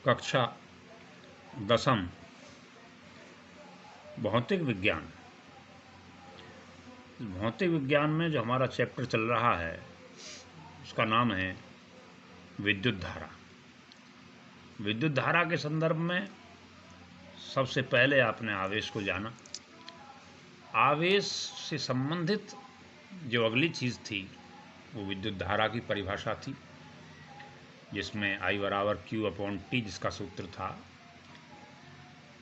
कक्षा 10वीं भौतिक विज्ञान। भौतिक विज्ञान में जो हमारा चैप्टर चल रहा है उसका नाम है विद्युत धारा। विद्युत धारा के संदर्भ में सबसे पहले आपने आवेश को जाना। आवेश से संबंधित जो अगली चीज़ थी वो विद्युत धारा की परिभाषा थी, जिसमें I = Q/T जिसका सूत्र था।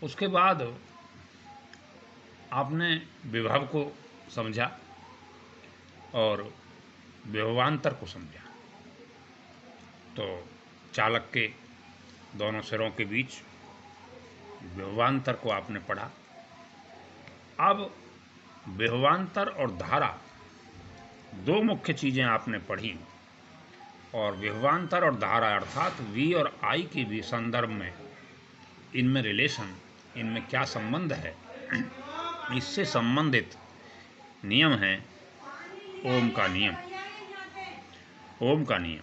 उसके बाद आपने विभव को समझा और विभवांतर को समझा। तो चालक के दोनों सिरों के बीच विभवांतर को आपने पढ़ा। अब विभवांतर और धारा दो मुख्य चीज़ें आपने पढ़ी, और विभवांतर और धारा अर्थात V और I के भी संदर्भ में इनमें रिलेशन, इनमें क्या संबंध है, इससे संबंधित नियम है ओम का नियम। ओम का नियम,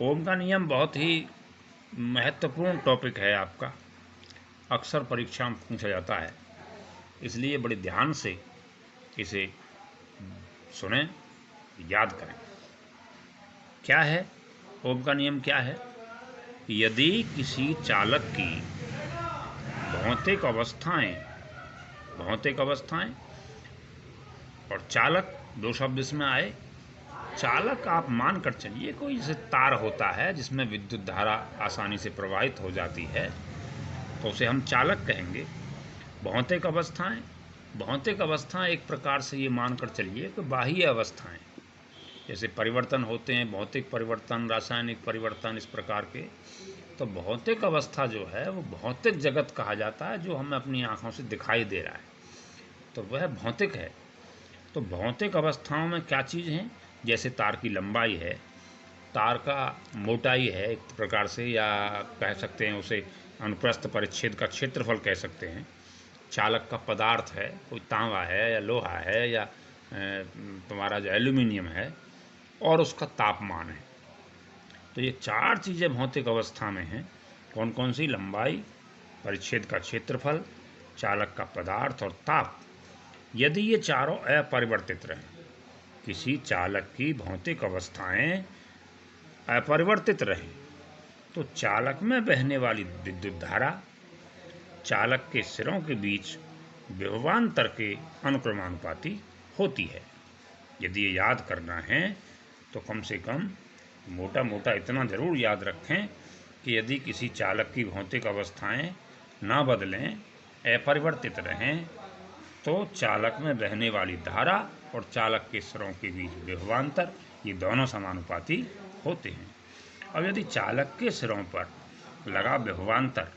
ओम का नियम बहुत ही महत्वपूर्ण टॉपिक है आपका, अक्सर परीक्षा में पूछा जाता है, इसलिए बड़े ध्यान से इसे सुनें, याद करें। क्या है ओम का नियम? क्या है? यदि किसी चालक की भौतिक अवस्थाएं और चालक दो शब्द इसमें आए। चालक आप मान कर चलिए कोई जैसे तार होता है जिसमें विद्युत धारा आसानी से प्रवाहित हो जाती है, तो उसे हम चालक कहेंगे। भौतिक अवस्थाएं एक प्रकार से ये मान कर चलिए कि बाह्य अवस्थाएं, जैसे परिवर्तन होते हैं, भौतिक परिवर्तन, रासायनिक परिवर्तन, इस प्रकार के। तो भौतिक अवस्था जो है वो भौतिक जगत कहा जाता है, जो हमें अपनी आँखों से दिखाई दे रहा है, तो वह भौतिक है। तो भौतिक अवस्थाओं में क्या चीज़ हैं? जैसे तार की लंबाई है, तार का मोटाई है एक प्रकार से, या कह सकते हैं उसे अनुप्रस्थ परिच्छेद का क्षेत्रफल कह सकते हैं। चालक का पदार्थ है, कोई तांबा है या लोहा है या तुम्हारा जो एल्यूमिनियम है, और उसका तापमान है। तो ये चार चीज़ें भौतिक अवस्था में हैं। कौन कौन सी? लंबाई, परिच्छेद का क्षेत्रफल, चालक का पदार्थ और ताप। यदि ये चारों अपरिवर्तित रहें, किसी चालक की भौतिक अवस्थाएं अपरिवर्तित रहें, तो चालक में बहने वाली विद्युत धारा चालक के सिरों के बीच विभवांतर के अनुक्रमानुपाती होती है। यदि ये याद करना है तो कम से कम मोटा इतना ज़रूर याद रखें कि यदि किसी चालक की भौतिक अवस्थाएं ना बदलें, अपरिवर्तित रहें, तो चालक में बहने वाली धारा और चालक के सिरों के बीच विभवांतर, ये दोनों समानुपाती होते हैं। अब यदि चालक के सिरों पर लगा विभवांतर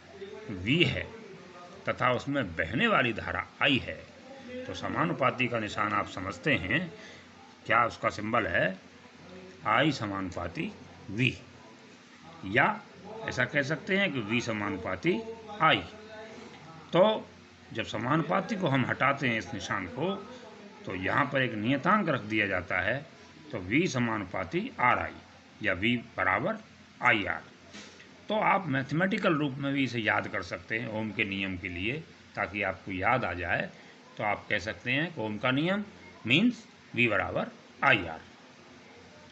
V है तथा उसमें बहने वाली धारा I है, तो समानुपाती का निशान आप समझते हैं क्या? उसका सिंबल है I समानुपाती V, या ऐसा कह सकते हैं कि V समानुपाती I। तो जब समानुपाती को हम हटाते हैं इस निशान को, तो यहाँ पर एक नियतांक रख दिया जाता है, तो V समानुपाती RI या V = IR। तो आप मैथमेटिकल रूप में भी इसे याद कर सकते हैं ओम के नियम के लिए, ताकि आपको याद आ जाए। तो आप कह सकते हैं कि ओम का नियम मीन्स V = IR।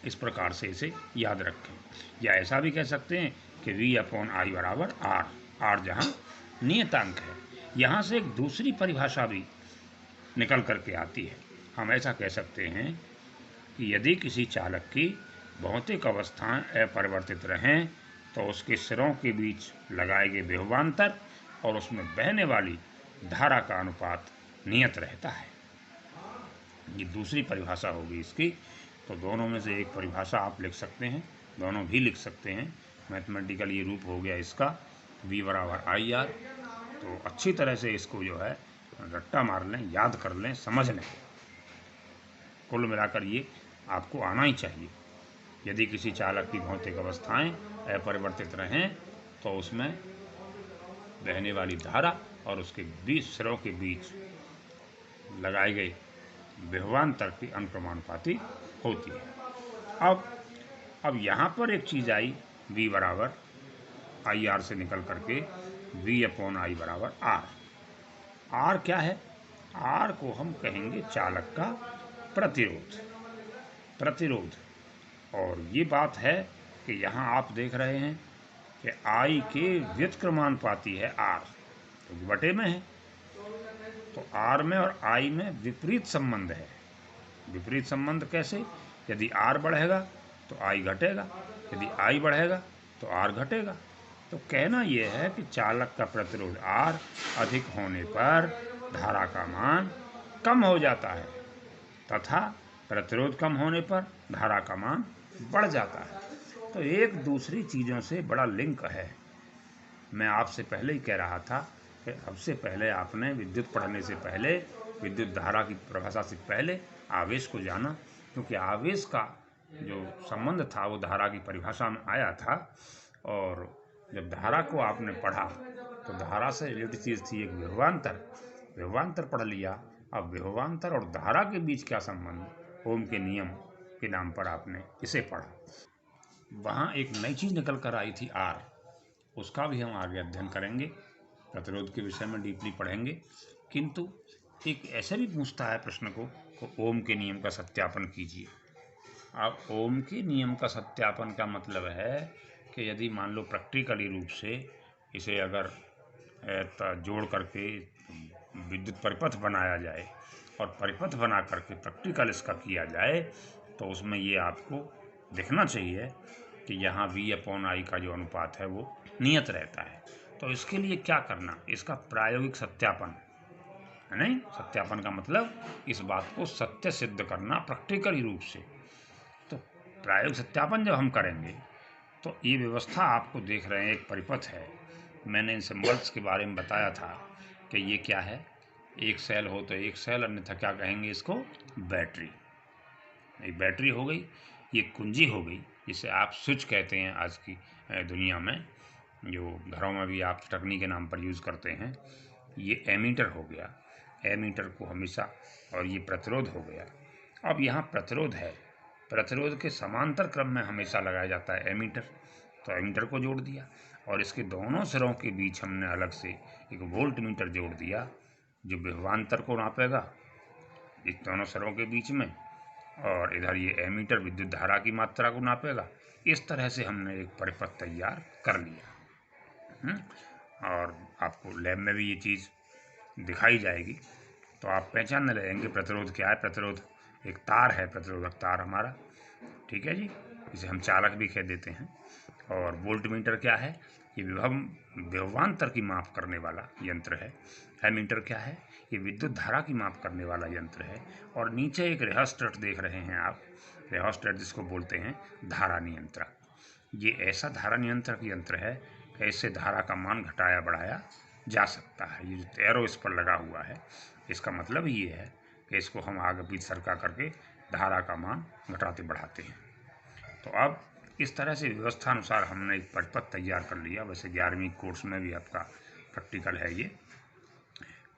इस प्रकार से इसे याद रखें। या ऐसा भी कह सकते हैं कि V/I = R, R जहाँ नियतांक है। यहाँ से एक दूसरी परिभाषा भी निकल करके आती है। हम ऐसा कह सकते हैं कि यदि किसी चालक की भौतिक अवस्थाएं अपरिवर्तित रहें, तो उसके सिरों के बीच लगाए गए विभवांतर और उसमें बहने वाली धारा का अनुपात नियत रहता है। ये दूसरी परिभाषा होगी इसकी। तो दोनों में से एक परिभाषा आप लिख सकते हैं, दोनों भी लिख सकते हैं। मैथमेटिकल ये रूप हो गया इसका V = IR। तो अच्छी तरह से इसको जो है रट्टा मार लें, याद कर लें, समझ लें। कुल मिलाकर ये आपको आना ही चाहिए। यदि किसी चालक की भौतिक अवस्थाएं अपरिवर्तित रहें, तो उसमें बहने वाली धारा और उसके बीच सिरों के बीच लगाए गए विभवांतर की अनुक्रमानुपाती होती है। अब यहाँ पर एक चीज़ आई V = आई आर से निकल करके वी अपॉन आई बराबर आर। आर क्या है? आर को हम कहेंगे चालक का प्रतिरोध। प्रतिरोध। और ये बात है कि यहाँ आप देख रहे हैं कि आई के व्युत्क्रमानुपाती है आर, तो बटे में है, तो आर में और आई में विपरीत संबंध है। विपरीत संबंध कैसे? यदि आर बढ़ेगा तो आई घटेगा, यदि आई बढ़ेगा तो आर घटेगा। तो कहना यह है कि चालक का प्रतिरोध आर अधिक होने पर धारा का मान कम हो जाता है तथा प्रतिरोध कम होने पर धारा का मान बढ़ जाता है। तो एक दूसरी चीज़ों से बड़ा लिंक है। मैं आपसे पहले ही कह रहा था कि सबसे पहले आपने विद्युत पढ़ने से पहले, विद्युत धारा की परिभाषा से पहले आवेश को जाना, क्योंकि आवेश का जो संबंध था वो धारा की परिभाषा में आया था। और जब धारा को आपने पढ़ा तो धारा से रिलेटेड चीज़ थी एक विभवांतर। विभवांतर पढ़ लिया। अब विभवांतर और धारा के बीच क्या संबंध, ओम के नियम के नाम पर आपने इसे पढ़ा। वहाँ एक नई चीज़ निकल कर आई थी आर, उसका भी हम आगे अध्ययन करेंगे, प्रतिरोध के विषय में डीपली पढ़ेंगे। किंतु एक ऐसे भी पूछता है प्रश्न को ओम के नियम का सत्यापन कीजिए। अब ओम के नियम का सत्यापन का मतलब है कि यदि मान लो प्रैक्टिकली रूप से इसे अगर जोड़ करके विद्युत परिपथ बनाया जाए और परिपथ बना करके प्रैक्टिकल इसका किया जाए, तो उसमें ये आपको दिखना चाहिए कि यहाँ वी अपॉन आई का जो अनुपात है वो नियत रहता है। तो इसके लिए क्या करना, इसका प्रायोगिक सत्यापन है। नहीं, सत्यापन का मतलब इस बात को सत्य सिद्ध करना प्रैक्टिकली रूप से। तो प्रायोगिक सत्यापन जब हम करेंगे तो ये व्यवस्था आपको देख रहे हैं, एक परिपथ है। मैंने इन सिंबल्स के बारे में बताया था कि ये क्या है, एक सेल हो तो एक सेल, अन्यथा क्या कहेंगे इसको, बैटरी। एक बैटरी हो गई, ये कुंजी हो गई, जिसे आप स्विच कहते हैं आज की दुनिया में, जो घरों में भी आप टकनी के नाम पर यूज़ करते हैं। ये एमीटर हो गया, एमीटर को हमेशा, और ये प्रतिरोध हो गया। अब यहाँ प्रतिरोध है, प्रतिरोध के समांतर क्रम में हमेशा लगाया जाता है एमीटर, तो एमीटर को जोड़ दिया और इसके दोनों सिरों के बीच हमने अलग से एक वोल्ट मीटर जोड़ दिया जो विभवांतर को नापेगा इस दोनों सिरों के बीच में, और इधर ये एमीटर विद्युत धारा की मात्रा को नापेगा। इस तरह से हमने एक परिपथ तैयार कर लिया। और आपको लैब में भी ये चीज़ दिखाई जाएगी तो आप पहचानने लगेंगे प्रतिरोध क्या है। प्रतिरोध एक तार है, प्रतिरोधक तार हमारा, ठीक है जी, इसे हम चालक भी कह देते हैं। और वोल्ट मीटर क्या है, ये विभवांतर की माप करने वाला यंत्र है। एमीटर क्या है, ये विद्युत धारा की माप करने वाला यंत्र है। और नीचे एक रेहस्टेट देख रहे हैं आप, रेहस्टेट जिसको बोलते हैं धारा नियंत्रक। ये ऐसा धारा नियंत्रक यंत्र है कि इससे धारा का मान घटाया बढ़ाया जा सकता है। ये जो एरो इस पर लगा हुआ है, इसका मतलब ये है कि इसको हम आगे पीछे सरका करके धारा का मान घटाते बढ़ाते हैं। तो अब इस तरह से व्यवस्था अनुसार हमने एक परिपथ तैयार कर लिया। वैसे 11वीं कोर्स में भी आपका प्रैक्टिकल है ये।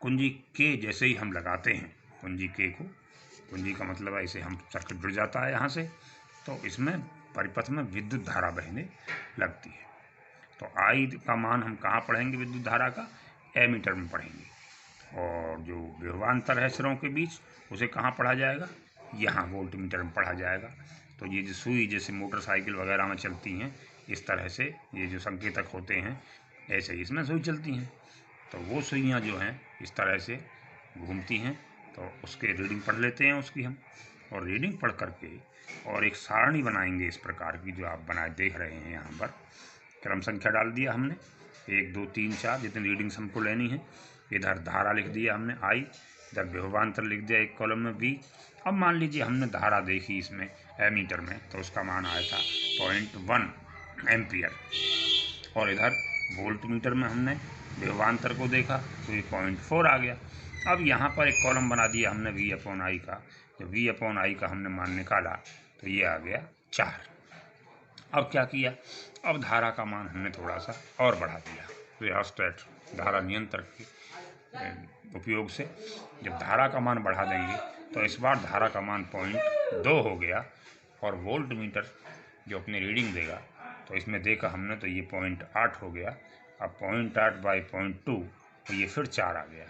कुंजी के जैसे ही हम लगाते हैं कुंजी के को, कुंजी का मतलब है इसे हम सर्किट जुड़ जाता है यहाँ से, तो इसमें परिपथ में विद्युत धारा बहने लगती है। तो आई का मान हम कहाँ पढ़ेंगे विद्युत धारा का, एमीटर में पढ़ेंगे। और जो विभवांतर है सिरों के बीच उसे कहाँ पढ़ा जाएगा, यहाँ वोल्ट मीटर में पढ़ा जाएगा। तो ये जो सुई जैसे मोटरसाइकिल वगैरह में चलती हैं, इस तरह से ये जो संकेतक होते हैं ऐसे ही इसमें सुई चलती हैं। तो वो सुइयाँ जो हैं इस तरह से घूमती हैं, तो उसके रीडिंग पढ़ लेते हैं उसकी हम। और रीडिंग पढ़ करके और एक सारणी बनाएंगे इस प्रकार की जो आप बनाए देख रहे हैं यहाँ पर। क्रम संख्या डाल दिया हमने, 1 2 3 4 जितनी रीडिंग्स हमको लेनी है। इधर धारा लिख दिया हमने आई, इधर विभवांतर लिख दिया एक कॉलम में वी। अब मान लीजिए हमने धारा देखी इसमें एमीटर में, तो उसका मान आया था 0.1 एम्पियर। और इधर वोल्ट मीटर में हमने विभवांतर को देखा तो ये 0.4 आ गया। अब यहाँ पर एक कॉलम बना दिया हमने वी अपॉन आई का। जब वी अपॉन आई का हमने मान निकाला तो ये आ गया 4। अब क्या किया, अब धारा का मान हमने थोड़ा सा और बढ़ा दिया रियोस्टेट धारा नियंत्रक के उपयोग से। जब धारा का मान बढ़ा देंगे तो इस बार धारा का मान 0.2 हो गया। और वोल्ट मीटर जो अपनी रीडिंग देगा तो इसमें देखा हमने तो ये 0.8 हो गया। अब 0.8 बाई 0.2 तो ये फिर 4 आ गया।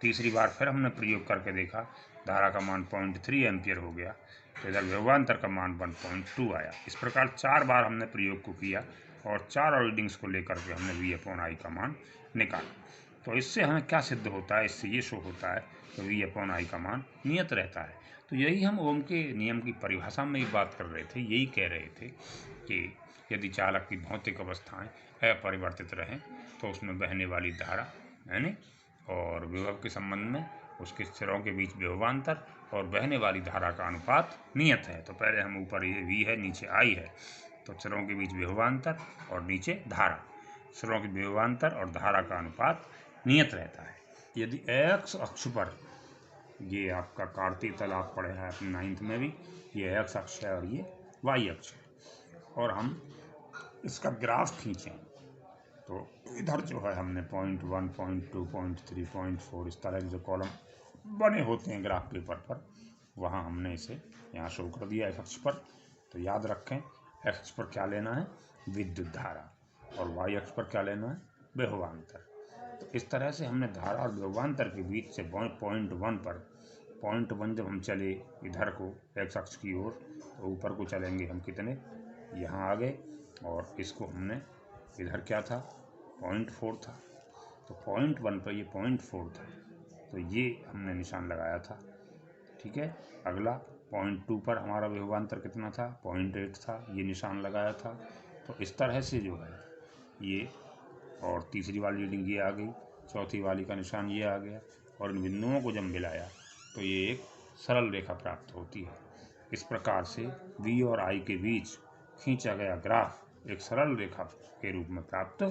तीसरी बार फिर हमने प्रयोग करके देखा, धारा का मान 0.3 एम्पियर हो गया, तो इधर विभवांतर का मान 1.2 आया। इस प्रकार 4 बार हमने प्रयोग को किया और 4 रीडिंग्स को लेकर के हमने V/I का मान निकाला। तो इससे हमें क्या सिद्ध होता है, इससे ये शो होता है कि V/I का मान नियत रहता है। तो यही हम ओम के नियम की परिभाषा में ही बात कर रहे थे, यही कह रहे थे कि यदि चालक की भौतिक अवस्थाएं अपरिवर्तित रहें तो उसमें बहने वाली धारा यानी और विभव के संबंध में उसके सिरों के बीच विभवांतर और बहने वाली धारा का अनुपात नियत है। तो पहले हम ऊपर ये V है, नीचे I है, तो सिरों के बीच विभवांतर और नीचे धारा, सिरों के विभवांतर और धारा का अनुपात नियत रहता है। यदि x अक्ष पर, ये आपका कार्तीय तल आप पढ़े हैं अपने 9th में भी, ये x अक्ष है और ये y अक्ष है, और हम इसका ग्राफ खींचें तो इधर जो है हमने 0.1, 0.2, 0.3, 0.4 इस तरह के जो कॉलम बने होते हैं ग्राफ पेपर पर, वहाँ हमने इसे यहाँ शो कर दिया x अक्ष पर। तो याद रखें x अक्ष पर क्या लेना है, विद्युत धारा, और y अक्ष पर क्या लेना है, विभवांतर। तो इस तरह से हमने धारा और विभवांतर के बीच से 0.1 पर 0.1 जब हम चले इधर को x अक्ष की ओर, तो ऊपर को चलेंगे हम कितने, यहाँ आ गए, और इसको हमने इधर क्या था 0.4 था, तो 0.1 पर ये 0.4 था, तो ये हमने निशान लगाया था। ठीक है, अगला 0.2 पर हमारा विभवांतर कितना था, 0.8 था, ये निशान लगाया था। तो इस तरह से जो है ये, और तीसरी वाली रीडिंग ये आ गई, चौथी वाली का निशान ये आ गया, और इन बिंदुओं को जब मिलाया तो ये एक सरल रेखा प्राप्त होती है। इस प्रकार से V और I के बीच खींचा गया ग्राफ एक सरल रेखा के रूप में प्राप्त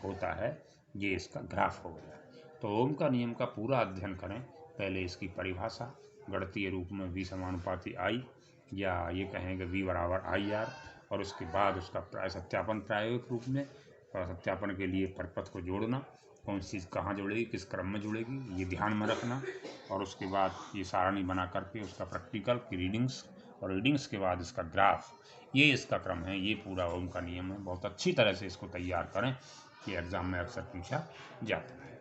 होता है। ये इसका ग्राफ हो गया। तो ओम का नियम का पूरा अध्ययन करें, पहले इसकी परिभाषा गणितीय रूप में V समानुपाती I, या ये कहेंगे V बराबर IR, और उसके बाद उसका सत्यापन प्रायोगिक रूप में, और सत्यापन के लिए परिपथ को जोड़ना, कौन सी चीज़ कहाँ जुड़ेगी, किस क्रम में जुड़ेगी, ये ध्यान में रखना, और उसके बाद ये सारणी बना करके उसका प्रैक्टिकल की रीडिंग्स, और रीडिंग्स के बाद इसका ग्राफ, ये इसका क्रम है। ये पूरा ओम का नियम है। बहुत अच्छी तरह से इसको तैयार करें, ये एग्ज़ाम में अक्सर पूछा जाता है।